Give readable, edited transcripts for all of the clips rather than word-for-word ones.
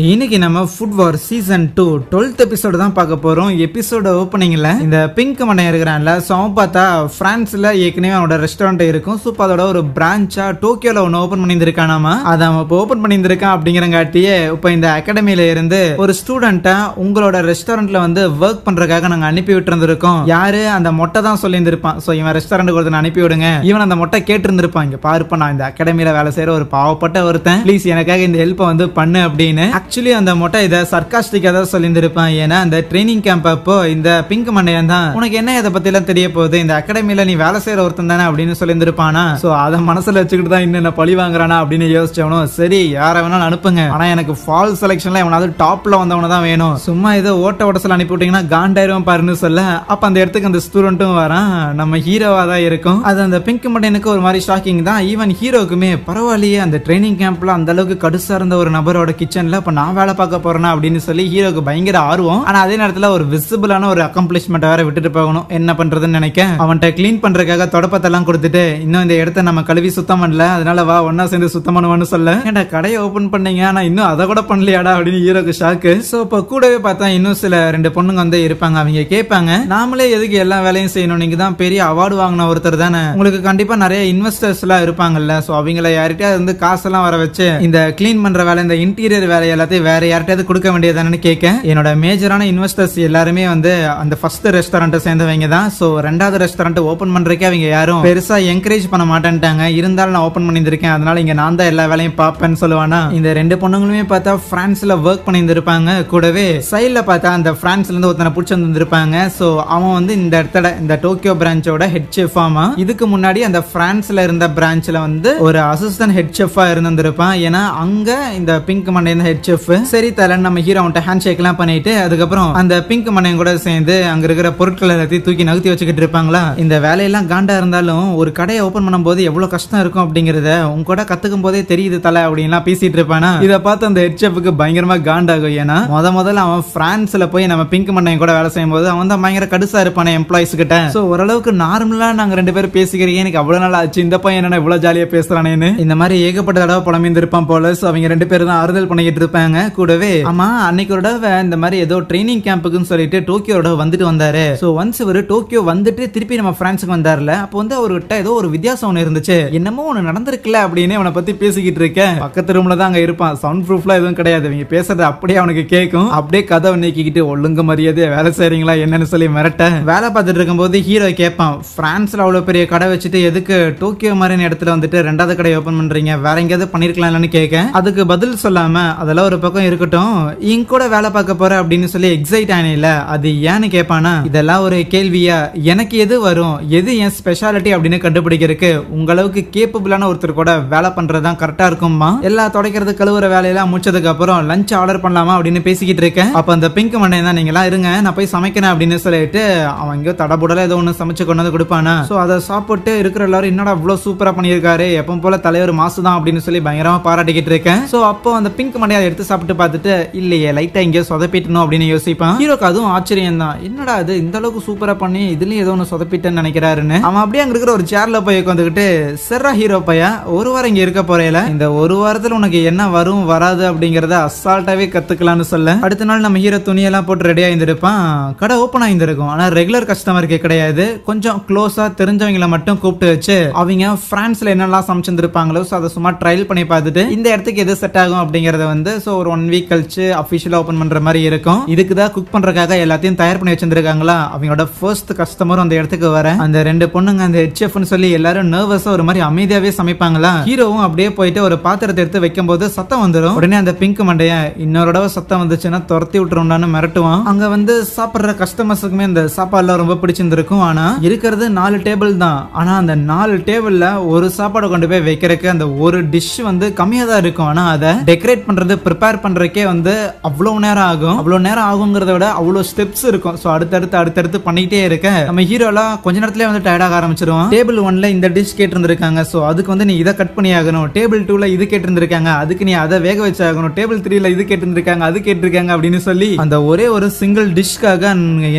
இன்னைக்கு நம்ம ஃபுட் வார் season 2 12th episode தான் பார்க்க போறோம். எபிசோட ஓப்பனிங்ல இந்த பிங்க் மண்டையன் இருக்கிறான்ல, சோ அவன் பார்த்தா பிரான்ஸ்ல ஏற்கனவே அவனோட ரெஸ்டாரண்ட் இருக்கும். சோ அதோட ஒரு பிரான்ச்சா டோக்கியோல ஒன்னு ஓபன் பண்ணியிருக்கானாமா. அதை அவன் இப்போ ஓபன் பண்ணியிருக்கான் அப்படிங்கிறங்காட்டியே இப்போ இந்த அகாடமியில இருந்து ஒரு ஸ்டூடெண்ட்டை உங்களோட ரெஸ்டாரண்ட்ல வந்து ஒர்க் பண்றதுக்காக நாங்க அனுப்பி விட்டுருந்துருக்கோம். யாரு அந்த மொட்டை தான் சொல்லியிருந்திருப்பான். சோ இவன் ரெஸ்டாரண்ட்டுக்கு ஒருத்தன் அனுப்பி விடுங்க. இவன் அந்த மொட்டை கேட்டிருந்திருப்பான், இங்க பாருப்பா நான் இந்த அகாடமியில வேலை செய்யற ஒரு பாவப்பட்ட ஒருத்தன், ப்ளீஸ் எனக்காக இந்த ஹெல்ப் வந்து பண்ணு அப்படின்னு. ஆக்சுவலி அந்த மொட்டை இதை சர்காஸ்டிக்கா தான் சொல்லியிருந்திருப்பான். ஏன்னா அந்த ட்ரைனிங் கேம்ப் அப்போ இந்த பிங்க் மண்டையன் தான் உனக்கு என்ன இதை பத்தி எல்லாம் தெரிய போகுது, இந்த அகாடமியில நீ வேலை செய்யற ஒருத்தன் தானே அப்படின்னு சொல்லியிருந்திருப்பானா. சோ அதை மனசுல வச்சுக்கிட்டு தான் இன்னும் பழி வாங்குறானா அப்படின்னு யோசிச்சவனும், சரி யார வேணாலும் அனுப்புங்க, ஆனா எனக்கு ஃபால் செலக்ஷன்ல எவனாவது டாப்ல வந்தவன தான் வேணும், சும்மா ஏதோ ஓட்ட ஓட்டசல் அனுப்பி விட்டீங்கன்னா காண்டாயிரம் பாருன்னு சொல்ல, அப்ப அந்த இடத்துக்கு அந்த ஸ்டூடெண்ட்டும் வரான், நம்ம ஹீரோவா தான் இருக்கும். அது அந்த பிங்க் மண்டையனுக்கு ஒரு மாதிரி ஷாக்கிங் தான். ஈவன் ஹீரோக்குமே பரவாயில்லையே, அந்த ட்ரைனிங் கேம்ப்ல அந்த அளவுக்கு கடுசா இருந்த ஒரு நபரோட கிச்சன்ல இப்ப நான் வேலை பார்க்க போறேனா அப்படின்னு சொல்லி ஹீரோக்கு பயங்கர ஆர்வம். ஆனா அதே நேரத்துல ஒரு விசிபிளான ஒரு அக்கம்ப்ளிஷ்மெண்ட் வேற விட்டுட்டு போகணும், என்ன பண்றதுன்னு நினைக்க அவன்கிட்ட கிளீன் பண்றதுக்காக தொடப்பத்தெல்லாம் கொடுத்துட்டு, இன்னும் இந்த இடத்த நம்ம கழுவி சுத்தம் பண்ணல, அதனால வா ஒன்னா சேர்ந்து சுத்தம் பண்ணுவான்னு சொல்ல, ஏன்டா கடையை ஓபன் பண்ணீங்க ஆனா இன்னும் அதை கூட பண்ணலையாடா அப்படின்னு ஹீரோக்கு ஷாக்கு. சோ இப்ப கூடவே பார்த்தா இன்னும் சில 2 பொண்ணுங்க வந்து இருப்பாங்க. அவங்க கேட்பாங்க, நாமளே எதுக்கு எல்லா வேலையும் செய்யணும், நீங்க தான் பெரிய அவார்டு வாங்கின ஒருத்தர் தானே, உங்களுக்கு கண்டிப்பா நிறைய இன்வெஸ்டர்ஸ் எல்லாம் இருப்பாங்கல்ல, சோ அவங்கள யார்கிட்டயாவது வந்து காசெல்லாம் வர வச்சு இந்த கிளீன் பண்ற வேலை, இந்த இன்டீரியர் வேலை எல்லாத்தையும் வேற யார்கிட்டயாவது கொடுக்க வேண்டியதானு கேட்க, என்னோட மேஜரான இன்வெஸ்டர்ஸ் எல்லாருமே வந்து அந்த ஃபர்ஸ்ட் ரெஸ்டாரண்ட் சேர்ந்தவங்க தான். சோ 2வது ரெஸ்டாரண்ட் ஓபன் பண்றதுக்கே அவங்க யாரும் பெருசா என்கரேஜ் பண்ண மாட்டேன்ட்டாங்க. இருந்தாலும் நான் ஓபன் பண்ணியிருக்கேன், அதனால இங்க நான் தான் எல்லா வேலையும் பார்ப்பேன்னு சொல்லுவானா. இந்த 2 பொண்ணுங்களுமே பார்த்தா பிரான்ஸ்ல ஒர்க் பண்ணியிருந்திருப்பாங்க. கூடவே சைட்ல பார்த்தா அந்த பிரான்ஸ்ல இருந்து ஒருத்தனை பிடிச்சி வந்திருப்பாங்க. சோ அவன் வந்து இந்த இடத்துல இந்த டோக்கியோ பிரான்ச்சோட ஹெட் செஃப் ஆமா. இதுக்கு முன்னாடி அந்த பிரான்ஸ்ல இருந்த பிரான்ச்ல வந்து ஒரு அசிஸ்டன்ட் ஹெட் செஃபா இருந்திருப்பான். ஏன்னா அங்க இந்த பிங்க் மண்டையன் ஹெட் செஃப். சரி தல நம்ம ஹீரோ அவன்கிட்ட ஹேண்ட் ஷேக் எல்லாம் பண்ணிட்டு அதுக்கப்புறம் அந்த பிங்க் மண்டையன் கூட சேர்ந்து அங்க இருக்கிற பொருட்கள் எல்லாத்தையும் தூக்கி நகர்த்தி வச்சுக்கிட்டு இருப்பாங்களா. இந்த வேலையெல்லாம் காண்டா இருந்தாலும் ஒரு கடையை ஓபன் பண்ணும்போது எவ்வளவு கஷ்டம் இருக்கும் அப்படிங்கறத உங்க கூட கத்துக்கும் போதே தெரியுது தலை அப்படின்லாம் பேசிட்டு இருப்பானா. இதை பார்த்து அந்த ஹெட் செஃப்க்கு பயங்கரமா காண்டாகும். ஏன்னா முதல்ல அவன் பிரான்ஸ்ல போய் நம்ம பிங்க் மண்டையன் கூட வேலை செய்யும் போது அவன் தான் பயங்கர கடுசா இருப்பான எம்ப்ளாயிஸ் கிட்ட. சோ ஓரளவுக்கு நார்மலா நாங்க 2 பேரும் பேசிக்கிறீங்க, எனக்கு அவ்வளவு நாள் ஆச்சு, இந்த பையன் என்ன இவ்வளவு ஜாலியா பேசுறானேன்னு இந்த மாதிரி ஏகப்பட்ட தடவை புலம்பிந்து இருப்பான் போல. சோ அவங்க 2 பேரும் தான் ஆறுதல் பண்ணிக்கிட்டு இருப்பாங்க. கூடவே ஆமா அன்னைக்கு ஒரு தடவை இந்த மாதிரி ஏதோ ட்ரைனிங் கேம்புக்குன்னு சொல்லிட்டு டோக்கியோட வந்துட்டு வந்தாரு. சோ ஒன்ஸ் இவரு டோக்கியோ வந்துட்டு திருப்பி நம்ம பிரான்ஸுக்கு வந்தாருல, அப்போ வந்து அவர்கிட்ட ஏதோ ஒரு வித்தியாசம் ஒன்று இருந்துச்சு, என்னமோ ஒன்று நடந்திருக்குல்ல அப்படின்னு அவனை பத்தி பேசிக்கிட்டு இருக்க. பக்கத்து ரூம்ல தான் அங்க இருப்பான், சவுண்ட் ப்ரூஃப்லாம் எதுவும் கிடையாது, இவங்க பேசுறது அப்படியே அவனுக்கு கேட்கும். அப்படியே கதவை நீக்கிக்கிட்டு ஒழுங்கு மரியாதையா வேலை செய்றீங்களா என்னன்னு சொல்லி மிரட்ட, வேலை பார்த்துட்டு இருக்கும்போது ஹீரோ கேட்பான், பிரான்ஸ்ல அவ்வளவு பெரிய கடை வச்சுட்டு எதுக்கு டோக்கியோ மாதிரி இடத்துல வந்துட்டு 2வது கடை ஓபன் பண்றீங்க, வேற எங்கேயாவது பண்ணிருக்கலாம்னு கேட்க, அதுக்கு பதில் சொல்லாம அதெல்லாம் ஒரு பக்கம் இருக்கட்டும், இங்க கூட வேலை பார்க்க போற அப்படின்னு சொல்லி எக்ஸைட் ஆனில, அது ஏன்னு கேட்பானா. இதெல்லாம் ஒரு கேள்வியா, எனக்கு எது வரும், எது என் ஸ்பெஷாலிட்டி அப்படின்னு கண்டுபிடிக்கிறதுக்கு உங்களவுக்கு கேப்பபிளான ஒருத்தர் கூட வேலை பண்றதுதான் கரெக்டா இருக்குமா. எல்லா துடைக்கிறது கழுவுற வேலையெல்லாம் முடிச்சதுக்கு அப்புறம் லஞ்ச் ஆர்டர் பண்ணலாமா அப்படின்னு பேசிக்கிட்டு இருக்கேன். அப்ப அந்த பிங்க் மண்டையன் தான், நீங்க எல்லாம் இருங்க நான் போய் சமைக்கிறேன் அப்படின்னு சொல்லிட்டு அவன் இங்க தடபுடல ஏதோ ஒண்ணு சமைச்சு கொண்டு வந்து கொடுப்பானா. சோ அதை சாப்பிட்டு இருக்கிற எல்லாரும் என்னடா இவ்வளவு சூப்பரா பண்ணியிருக்காரு, எப்பவும் போல தலைவர் மாசு தான் அப்படின்னு சொல்லி பயங்கரமா பாராட்டிக்கிட்டு இருக்கேன். சோ அப்போ அந்த பிங்க் மண்டையை எடுத்து சாப்பிட்டு பார்த்துட்டு, இல்லையே லைட்டா இங்கே சொதப்பிட்டணும் அப்படின்னு யோசிப்பான். ஹீரோக்கு அதுவும் ஆச்சரியம் தான், என்னடா அது இந்த அளவுக்கு சூப்பரா பண்ணி இதுலயும் ஏதோ ஒன்று சொதப்பிட்டேன்னு நினைக்கிறாருன்னு. அவன் அப்படியே அங்க இருக்கிற ஒரு சேர்ல போய் உட்காந்துக்கிட்டு, செர்ரா ஹீரோ பையா ஒரு வாரம் இங்க இருக்க போறேல, இந்த ஒரு வாரத்துல உனக்கு என்ன வரும் வராது அப்படிங்கறத அசால்ட்டாவே கத்துக்கலாம்னு சொல்ல, அடுத்த நாள் நம்ம ஹீரோ துணியெல்லாம் போட்டு ரெடியா இருந்திருப்பான். கடை ஓப்பன் ஆயிருந்திருக்கும், ஆனா ரெகுலர் கஸ்டமருக்கு கிடையாது, கொஞ்சம் க்ளோஸா தெரிஞ்சவங்களை மட்டும் கூப்பிட்டு வச்சு அவங்க பிரான்ஸ்ல என்னெல்லாம் சமைச்சிருப்பாங்களோ அதை சும்மா ட்ரையல் பண்ணி பார்த்துட்டு இந்த இடத்துக்கு எது செட் ஆகும் அப்படிங்கறத வந்து சோ ஒரு 1 வீக் கழிச்சு அபிஷியலா ஓபன் பண்ற மாதிரி இருக்கும். இதுக்குதான் குக் பண்றதுக்காக எல்லாத்தையும் தயார் பண்ணி வச்சிருக்காங்களா. அவங்களோட ஃபர்ஸ்ட் கஸ்டமர் அந்த இடத்துக்கு வர, அந்த 2 பொண்ணுங்க அந்த ஹெட் செஃப்னு சொல்லி எல்லாரும் நர்வஸா ஒரு மாதிரி அமைதியாவே சமைப்பாங்களா. ஹீரோவும் அப்படியே போயிட்டு ஒரு பாத்திரத்தை எடுத்து வைக்கும் போது சத்தம் வந்துடும். உடனே அந்த பிங்க் மண்டைய இன்னொரு தடவை சத்தம் வந்துச்சுன்னா துரத்தி விட்டுருவான்னு மிரட்டுவான். அங்க வந்து சாப்பிடுற கஸ்டமர்ஸுக்குமே இந்த சாப்பாடுலாம் ரொம்ப பிடிச்சிருந்திருக்கும். ஆனா இருக்கிறது 4 டேபிள் தான். ஆனா அந்த 4 டேபிள்ல ஒரு சாப்பாடு கொண்டு போய் வைக்கிறதுக்கு அந்த ஒரு டிஷ் வந்து கம்மியா தான் இருக்கும். ஆனா அதை டெக்கரேட் பண்றது ப்ரிப்பேர் பண்றதுக்கே வந்து அவ்வளவு நேரம் ஆகும். அவ்வளவு நேரம் ஆகுங்கிறத விட அவ்வளவு ஸ்டெப்ஸ் இருக்கும். சோ அடுத்தடுத்து பண்ணிட்டே இருக்க நம்ம ஹீரோலாம் கொஞ்ச நேரத்திலே வந்து டயர்டாக ஆரம்பிச்சிருவோம். டேபிள் 1ல இந்த டிஷ் கேட்டிருந்திருக்காங்க, சோ அதுக்கு வந்து நீ இதை கட் பண்ணி ஆகணும். டேபிள் 2ல இது கேட்டிருந்திருக்காங்க, அதுக்கு நீ அதை வேக வச்சு ஆகணும். டேபிள் 3ல இது கேட்டிருந்திருக்காங்க, அது கேட்டிருக்காங்க அப்படின்னு சொல்லி அந்த ஒரே ஒரு சிங்கிள் டிஷ்காக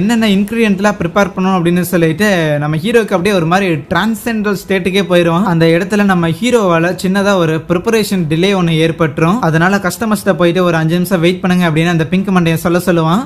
என்னென்ன இன்கிரியன்ட்லாம் ப்ரிப்பேர் பண்ணணும் அப்படின்னு சொல்லிட்டு நம்ம ஹீரோக்கு அப்படியே ஒரு மாதிரி டிரான்சென்டல் ஸ்டேட்டுக்கே போயிடும். அந்த இடத்துல நம்ம ஹீரோவால சின்னதா ஒரு ப்ரிப்பரேஷன் டிலே ஒன்று ஏற்பட்டுரும். அதனால கஸ்டமர்ஸ் பாஸ்ட்ட போயிட்டு ஒரு 5 நிமிஷம் வெயிட் பண்ணுங்க அப்படின்னு அந்த பிங்க் மண்டையை சொல்லுவான்.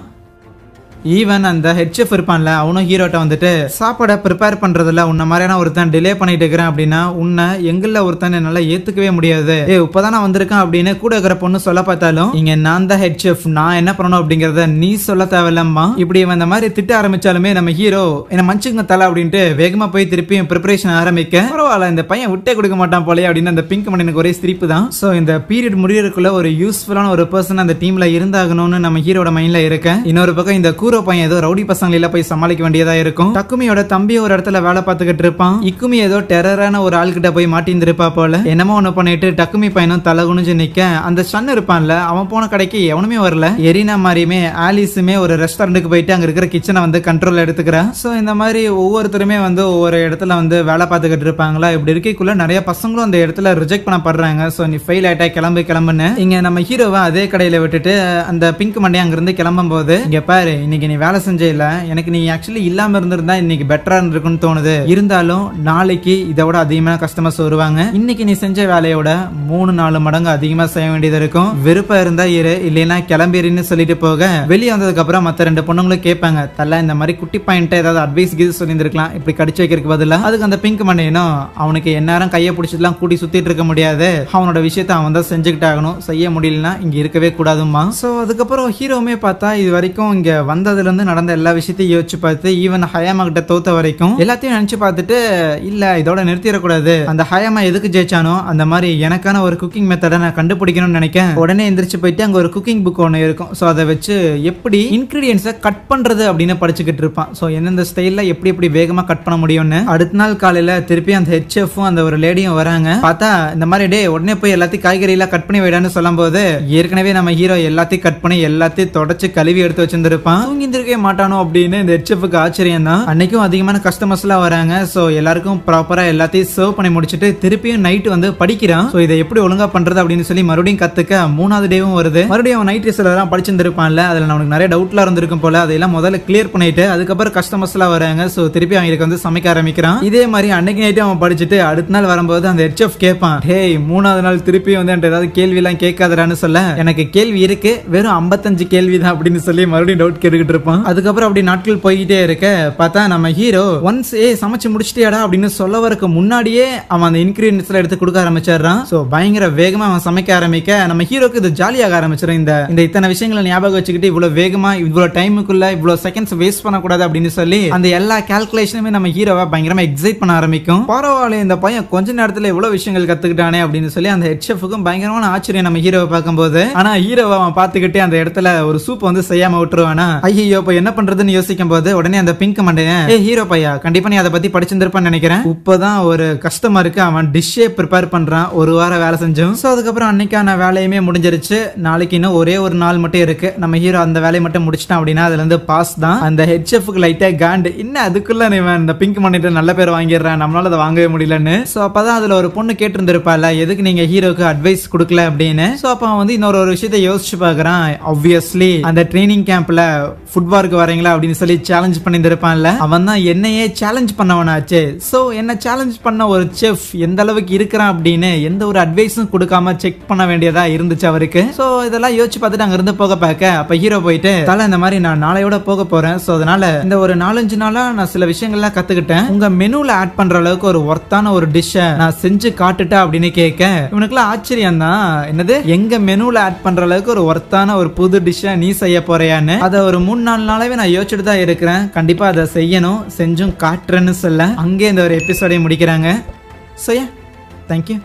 ஈவன் அந்த ஹெட் செஃப் இருப்பான்ல, அவனும் ஹீரோட்ட வந்துட்டு சாப்பாடை ப்ரிப்பேர் பண்றதுல உன்ன மாதிரியான ஒருத்தன் டிலே பண்ணிட்டு இருக்கிறேன் அப்படின்னா உன்னை எங்கல்ல ஒருத்தன் என்னால ஏத்துக்கவே முடியாது, இப்பதான் நான் வந்திருக்கேன் அப்படின்னு கூட இருக்கிற பொண்ணு சொல்ல பார்த்தாலும் இங்க நான் தான் ஹெட் செஃப், நான் என்ன பண்ணணும் அப்படிங்கறத நீ சொல்ல தேவையில்லம்மா. இப்படி இவன் இந்த மாதிரி திட்ட ஆரம்பிச்சாலுமே நம்ம ஹீரோ என்ன மன்னிச்சுங்க தலை அப்படின்ட்டு வேகமா போய் திருப்பியும் ப்ரிப்பரேஷன் ஆரம்பிக்க, பரவாயில்ல இந்த பையன் விட்டே கொடுக்க மாட்டான் போலே அப்படின்னு அந்த பிங்க் மண்ணுக்கு ஒரே சிரிப்பு தான். சோ இந்த பீரியட் முடியறதுக்குள்ள ஒரு யூஸ்ஃபுல்லான ஒரு பர்சன் அந்த டீம்ல இருந்தாகணும்னு நம்ம ஹீரோட மைண்ட்ல இருக்க. இன்னொரு பக்கம் இந்த பையன் ஏதோ ரவுடி பசங்கள போய் சமாளிக்க வேண்டியதா இருக்கும். டக்குமியோட தம்பி ஒரு இடத்துல வேலை பார்த்துக்கிட்டு இருப்பான். இக்குமி ஏதோ டெரரான ஒரு ஆள் கிட்ட போய் மாட்டிருப்பா போல. என்னமோ ஒண்ணு பண்ணிட்டு டக்குமி பையனும் தலை குனிஞ்சு நிக்க, அந்த சன் இருப்பான்ல அவன் போன கடைக்கு எவனுமே வரல. எரினா மாதிரியுமே ஆலிஸுமே ஒரு ரெஸ்டாரண்ட்டுக்கு போயிட்டு அங்க இருக்கிற கிச்சனை வந்து கண்ட்ரோல் எடுத்துக்கிறா. சோ இந்த மாதிரி ஒவ்வொருத்தருமே வந்து ஒவ்வொரு இடத்துல வந்து வேலை பார்த்துக்கிட்டு இருப்பாங்களா. இப்படி இருக்கைக்குள்ள நிறைய பசங்களும் அந்த இடத்துல ரிஜெக்ட் பண்ணப்படுறாங்க. சோ நீ ஃபெயில் ஆயிட்டா கிளம்புன்னு இங்க நம்ம ஹீரோவை அதே கடையில விட்டுட்டு அந்த பிங்க் மண்டே அங்க இருந்து கிளம்பும் போது, இங்க பாரு இன்னைக்கு நீ வேலை செஞ்ச இல்ல, எனக்கு நீ ஆக்சுவலி இல்லாம இருந்திருந்தா இன்னைக்கு பெட்டரா இருந்திருக்குன்னு தோணுது. இருந்தாலும் நாளைக்கு இதை விட அதிகமான கஸ்டமர்ஸ் வருவாங்க. இன்னைக்கு நீ செஞ்ச வேலையோட 3-4 மடங்கு அதிகமா செய்ய வேண்டியது இருக்கும். விருப்பம் இருந்தா இரு, இல்லைன்னா கிளம்பிடுன்னு சொல்லிட்டு போக, வெளியே வந்ததுக்கு அப்புறம் மத்த 2 பொண்ணுங்களும் கேட்பாங்க, தல இந்த மாதிரி குட்டி பாயிண்ட் ஏதாவது அட்வைஸ் கீது சொல்லியிருந்திருக்கலாம் இப்படி கடிச்சு வைக்கிறதுக்கு பதிலா. அதுக்கு அந்த பிங்க் மண்டையனும் அவனுக்கு எந்நேரம் கையை பிடிச்சதுலாம் கூட்டி சுத்திட்டு இருக்க முடியாது, அவனோட விஷயத்த அவன் தான் செஞ்சுக்கிட்டு ஆகணும், செய்ய முடியலன்னா இங்க இருக்கவே கூடாதுமா. சோ அதுக்கப்புறம் ஹீரோமே பார்த்தா இது வரைக்கும் இங்க வந்ததுல இருந்து நடந்த எல்லா விஷயத்தையும் யோசிச்சு பார்த்து ஈவன் ஹயாமா கிட்ட தோத்த வரைக்கும் எல்லாத்தையும் நினைச்சு பார்த்துட்டு இல்ல இதோட நிறுத்திடக்கூடாது, அந்த ஹயாமா எதுக்கு ஜெயிச்சானோ அந்த மாதிரி எனக்கான ஒரு குக்கிங் மெத்தடை நான் கண்டுபிடிக்கணும்னு நினைக்கிறேன். உடனே எந்திரிச்சு போயிட்டு அங்க ஒரு குக்கிங் புக் ஒன்று இருக்கும். ஸோ அதை வச்சு எப்படி இன்கிரீடியன்ஸை கட் பண்றது அப்படின்னு படிச்சுக்கிட்டு இருப்பான். ஸோ எந்தெந்த ஸ்டைல்ல எப்படி வேகமா கட் பண்ண முடியும்னு. அடுத்த நாள் காலையில திருப்பி அந்த ஹெட் செஃப்பும் அந்த ஒரு லேடியும் வராங்க. பார்த்தா இந்த மாதிரி டே உடனே போய் எல்லாத்தையும் காய்கறி எல்லாம் கட் பண்ணி விடான்னு சொல்லும் போது, ஏற்கனவே நம்ம ஹீரோ எல்லாத்தையும் கட் பண்ணி எல்லாத்தையும் தொடச்சு கழுவி எடுத்து வச்சிருந்திருப்பான். தூங்கிந்திருக்கவே மாட்டானோ அப்படின்னு இந்த ஹெட் செஃப்க்கு ஆச்சரியம் தான். அன்னைக்கும் அதிகமான கஸ்டமர்ஸ் எல்லாம் வராங்க. சோ எல்லாருக்கும் ப்ராப்பரா எல்லாத்தையும் சர்வ் பண்ணி முடிச்சிட்டு திருப்பியும் நைட் வந்து படிக்கிறான். சோ இதை எப்படி ஒழுங்கா பண்றது அப்படின்னு சொல்லி மறுபடியும் கத்துக்க 3வது டேவும் வருது. மறுபடியும் நைட் ரிசல்ட் படிச்சிருந்திருப்பான்ல, அதுல நமக்கு நிறைய டவுட்லாம் இருந்திருக்கும் போல, அதெல்லாம் முதல்ல கிளியர் பண்ணிட்டு அதுக்கப்புறம் கஸ்டமர்ஸ் எல்லாம் வராங்க. சோ திருப்பி அவங்களுக்கு வந்து சமைக்க ஆரம்பிக்கிறான். இதே மாதிரி அன்னைக்கு நைட்டு அவன் படிச்சுட்டு அடுத்த நாள் வரும்போது அந்த ஹெட் செஃப் கேட்பான், ஹேய் 3வது நாள் திருப்பி வந்து ஏதாவது கேள்வி எல்லாம் கேட்காதடான்னு சொல்ல, எனக்கு கேள்வி இருக்கு வெறும் 55 கேள்வி தான் அப்படின்னு சொல்லி மறுபடியும் டவுட் கேட்டுக்கிட்டு இருப்பான். அதுக்கப்புறம் அப்படி நாட்கள் போய்கிட்டே இருக்க பார்த்தா நம்ம ஹீரோ ஒன்ஸ் சமைச்சு முடிச்சிட்டியாடா அப்படின்னு சொல்ல வரக்கு முன்னாடியே அவன் அந்த இன்கிரீடியன்ஸ் எடுத்து கொடுக்க ஆரம்பிச்சிடறான். சோ பயங்கர வேகமா அவன் சமைக்க ஆரம்பிக்க நம்ம ஹீரோக்கு இது ஜாலியாக ஆரம்பிச்சிடும். இந்த இத்தனை விஷயங்களை ஞாபகம் வச்சுக்கிட்டு இவ்வளவு வேகமா இவ்வளவு டைமுக்குள்ள இவ்வளவு செகண்ட்ஸ் வேஸ்ட் பண்ணக்கூடாது அப்படின்னு சொல்லி அந்த எல்லா கால்குலேஷனுமே நம்ம ஹீரோவை பயங்கரமா எக்ஸைட் பண்ண ஆரம்பிக்கும். பரவாயில்ல இந்த பையன் கொஞ்ச நேரத்துல இவ்வளவு விஷயங்கள் கத்துக்கிட்டானே அப்படின்னு சொல்லி அந்த ஹெட் செஃப்க்கும் பயங்கரமான ஆச்சரியம் நம்ம ஹீரோவை பார்க்கும்போது. ஆனா ஹீரோவை அவன் பார்த்துக்கிட்டே அந்த இடத்துல ஒரு சூப் வந்து செய்யாம விட்டுருவானா. ஐயோ இப்ப என்ன பண்றதுன்னு யோசிக்கும் போது உடனே அந்த பிங்க் மண்டையன், ஹீரோ பையா கண்டிப்பா நீ அதை பத்தி படிச்சிருந்திருப்பான்னு நினைக்கிறேன், இப்பதான் ஒரு கஸ்டமருக்கு அவன் டிஷ்ஷே ப்ரிப்பேர் பண்றான், ஒரு வாரம் வேலை செஞ்சோம். சோ அதுக்கப்புறம் அன்னைக்கான வேலையுமே முடிஞ்சிருச்சு. நாளைக்கு இன்னும் ஒரே ஒரு நாள் மட்டும் இருக்கு. நம்ம ஹீரோ அந்த வேலையை மட்டும் முடிச்சிட்டான் அப்படின்னா அதுல இருந்து பாஸ் தான். அந்த ஹெட் செஃப்க்கு லைட்டா காண்ட், இன்னும் அதுக்குள்ள இந்த பிங்க் மண்டையிட்ட நல்ல பேர் வாங்கிடுறான், நம்மளால அதை வாங்கவே முடியலன்னு. சோ அப்பதான் அதுல ஒரு பொண்ணு கேட்டிருந்திருப்பால, எதுக்கு நீங்க ஹீரோக்கு அட்வைஸ் கொடுக்கல அப்படின்னு. சோ அப்ப அவன் வந்து இன்னொரு விஷயத்தை யோசிச்சு பாக்குறான். ஆப்வியஸ்லி அந்த ட்ரைனிங் கேம்ப்ல ஃபுட்பாலுக்கு வரீங்களா அப்படின்னு சொல்லி சேலஞ்ச் பண்ணிருப்பான்ல, அவன் தான் என்னையே சேலஞ்ச் பண்ணவனாச்சு. சோ என்ன சேலஞ்ச் பண்ண ஒரு செஃப் எந்த அளவுக்கு இருக்கிறான் அப்படின்னு எந்த ஒரு அட்வைஸும் கொடுக்காம செக் பண்ண வேண்டியதா இருந்துச்சு அவருக்கு. சோ இதெல்லாம் யோசிச்சு பார்த்துட்டு அங்க இருந்து போக பார்க்க அப்ப ஹீரோ போயிட்டு, தலை இந்த மாதிரி நான் நாளையோட போக போறேன். சோ அதனால இந்த ஒரு 4-5 நாளா நான் சில விஷயங்கள்லாம் கத்துக்கிட்டேன். உங்க மெனுல ஆட் பண்ற அளவுக்கு ஒரு ஒர்த்தான ஒரு டிஷ் நான் செஞ்சு காட்டுட்டா அப்படின்னு கேட்க இவனுக்குலாம் ஆச்சரியம் தான். என்னது எங்க மெனுல ஆட் பண்ற அளவுக்கு ஒரு ஒர்த்தான ஒரு புது டிஷ்ஷை நீ செய்ய போறியான்னு. அதை ஒரு 3-4 நாளாவே நான் யோசிச்சுட்டு தான் இருக்கிறேன். கண்டிப்பா அதை செய்யணும், செஞ்சும் காட்டுறேன்னு சொல்ல அங்கே இந்த ஒரு எபிசோடை முடிக்கிறாங்க. So thank you.